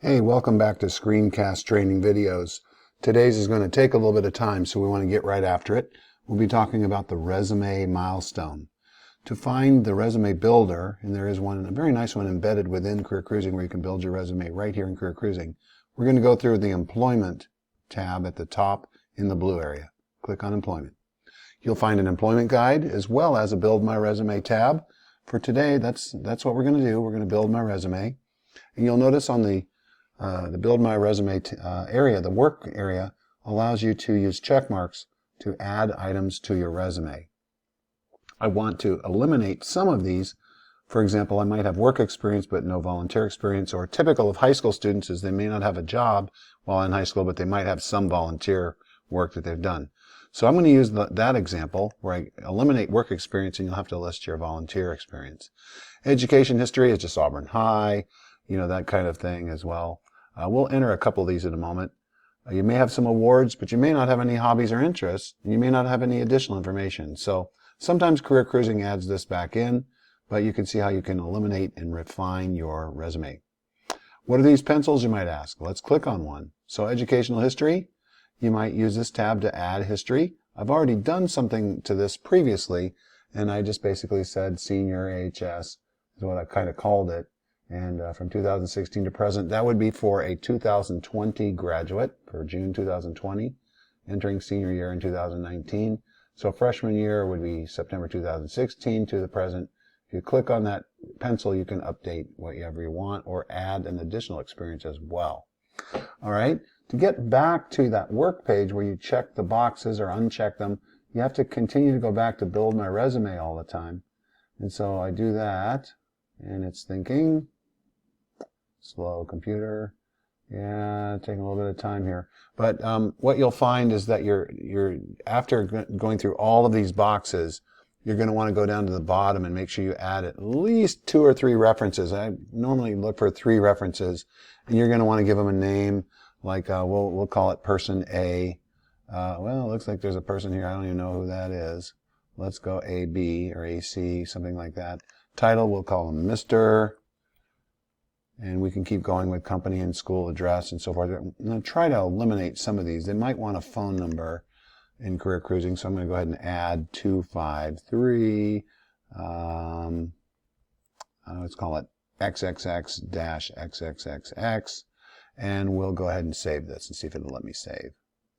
Hey, welcome back to Screencast Training Videos. Today's is going to take a little bit of time, so we want to get right after it. We'll be talking about the resume milestone. To find the resume builder, and there is one, a very nice one embedded within Career Cruising where you can build your resume right here in Career Cruising. We're going to go through the Employment tab at the top in the blue area. Click on Employment. You'll find an employment guide as well as a Build My Resume tab. For today, that's what we're going to do. We're going to build my resume. And you'll notice on the Build My Resume area, the work area, allows you to use check marks to add items to your resume. I want to eliminate some of these. For example, I might have work experience but no volunteer experience, or typical of high school students is they may not have a job while in high school, but they might have some volunteer work that they've done. So I'm going to use that example where I eliminate work experience and you'll have to list your volunteer experience. Education history is just Auburn High, that kind of thing as well. We'll enter a couple of these in a moment. You may have some awards, but you may not have any hobbies or interests. You may not have any additional information. So sometimes Career Cruising adds this back in, but you can see how you can eliminate and refine your resume. What are these pencils, you might ask? Let's click on one. So educational history, you might use this tab to add history. I've already done something to this previously, and I just basically said senior AHS is what I kind of called it. And from 2016 to present, that would be for a 2020 graduate for June 2020, entering senior year in 2019. So freshman year would be September 2016 to the present. If you click on that pencil, you can update whatever you want or add an additional experience as well. All right. To get back to that work page where you check the boxes or uncheck them, you have to continue to go back to Build My Resume all the time. And so I do that, and it's thinking. Slow computer. Yeah, taking a little bit of time here. But what you'll find is that you're after going through all of these boxes, you're going to want to go down to the bottom and make sure you add at least 2 or 3 references. I normally look for 3 references, and you're going to want to give them a name, like we'll call it person A. Well, it looks like there's a person here. I don't even know who that is. Let's go AB or AC, something like that. Title, we'll call him Mr. And we can keep going with company and school address and so forth. I'm going to try to eliminate some of these. They might want a phone number in Career Cruising, so I'm going to go ahead and add 253. Let's call it XXX-XXXX. And we'll go ahead and save this and see if it'll let me save.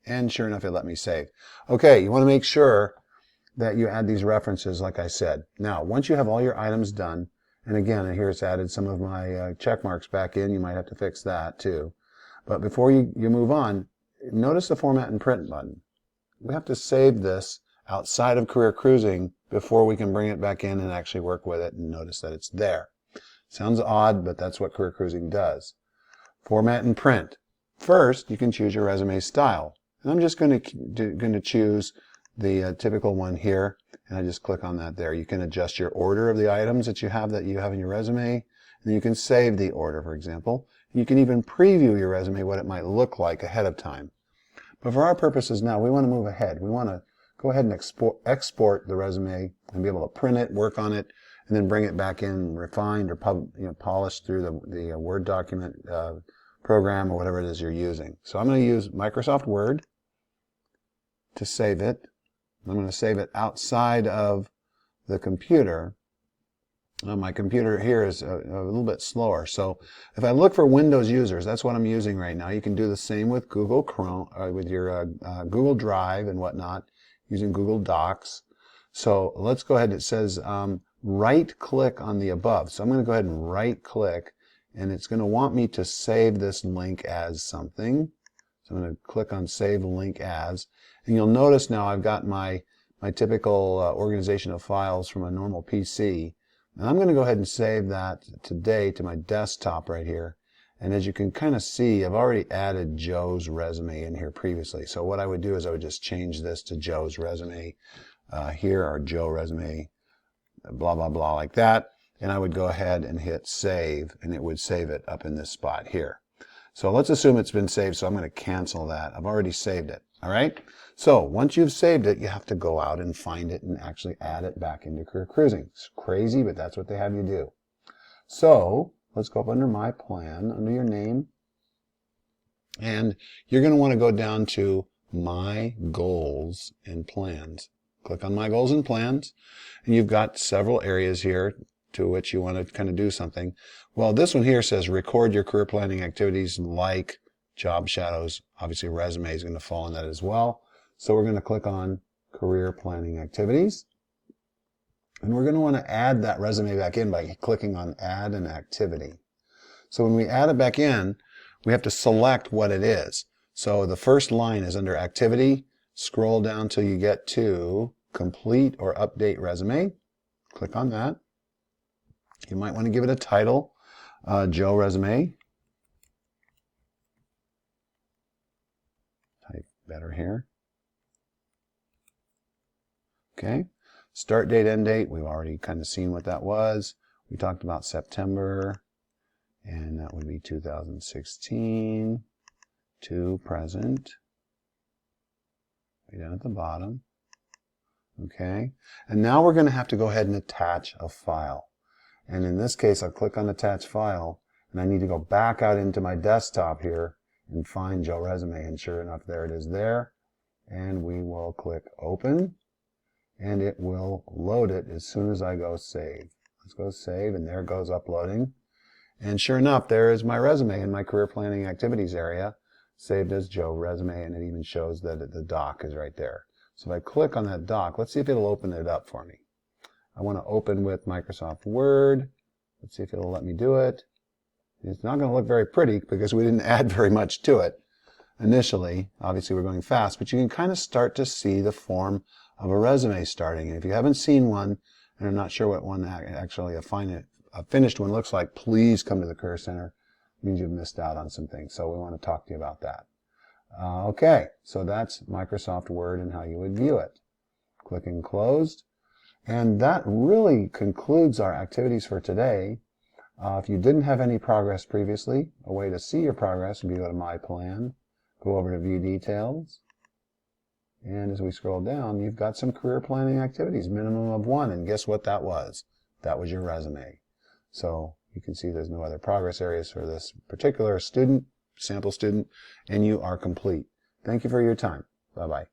And sure enough, it let me save. Okay, you want to make sure that you add these references like I said. Now, once you have all your items done, and again, here it's added some of my check marks back in. You might have to fix that too. But before you move on, notice the Format and Print button. We have to save this outside of Career Cruising before we can bring it back in and actually work with it and notice that it's there. Sounds odd, but that's what Career Cruising does. Format and Print. First, you can choose your resume style. And I'm just going to choose the typical one here, and I just click on that there. You can adjust your order of the items that you have in your resume, and you can save the order, for example. You can even preview your resume, what it might look like ahead of time. But for our purposes now, we want to move ahead. We want to go ahead and export the resume and be able to print it, work on it, and then bring it back in refined or polished through the Word document program or whatever it is you're using. So I'm going to use Microsoft Word to save it. I'm going to save it outside of the computer. My computer here is a little bit slower. So if I look for Windows users, that's what I'm using right now. You can do the same with Google Chrome, with your Google Drive and whatnot, using Google Docs. So let's go ahead. It says right-click on the above. So I'm going to go ahead and right-click, and it's going to want me to save this link as something. So I'm going to click on Save Link As. And you'll notice now I've got my typical organization of files from a normal PC. And I'm going to go ahead and save that today to my desktop right here. And as you can kind of see, I've already added Joe's resume in here previously. So what I would do is I would just change this to Joe's resume here, or Joe resume, blah, blah, blah, like that. And I would go ahead and hit Save, and it would save it up in this spot here. So let's assume it's been saved, so I'm going to cancel that. I've already saved it. All right? So once you've saved it, you have to go out and find it and actually add it back into Career Cruising. It's crazy, but that's what they have you do. So let's go up under My Plan, under your name, And you're going to want to go down to My Goals and Plans. Click on My Goals and Plans, and you've got several areas here to which you want to kind of do something. Well, this one here says record your career planning activities like job shadows. Obviously, resume is going to fall in that as well. So we're going to click on career planning activities. And we're going to want to add that resume back in by clicking on add an activity. So when we add it back in, we have to select what it is. So the first line is under activity. Scroll down till you get to complete or update resume. Click on that. You might want to give it a title, Joe Resume. Type better here. Okay. Start date, end date. We've already kind of seen what that was. We talked about September, and that would be 2016 to present. Way down at the bottom. Okay. And now we're going to have to go ahead and attach a file. And in this case, I'll click on Attach File, and I need to go back out into my desktop here and find Joe Resume. And sure enough, there it is there. And we will click Open, and it will load it as soon as I go Save. Let's go Save, and there it goes uploading. And sure enough, there is my resume in my Career Planning Activities area, saved as Joe Resume, and it even shows that the doc is right there. So if I click on that doc, let's see if it'll open it up for me. I want to open with Microsoft Word. Let's see if it'll let me do it. It's not going to look very pretty because we didn't add very much to it initially. Obviously, we're going fast, but you can kind of start to see the form of a resume starting. And if you haven't seen one and are not sure what one actually a finished one looks like, please come to the Career Center. It means you've missed out on some things. So we want to talk to you about that. Okay, so that's Microsoft Word and how you would view it. Clicking Closed. And that really concludes our activities for today. If you didn't have any progress previously, a way to see your progress would be to go to My Plan, go over to View Details, and as we scroll down, you've got some career planning activities, minimum of 1, and guess what that was? That was your resume. So you can see there's no other progress areas for this particular student, sample student, and you are complete. Thank you for your time. Bye-bye.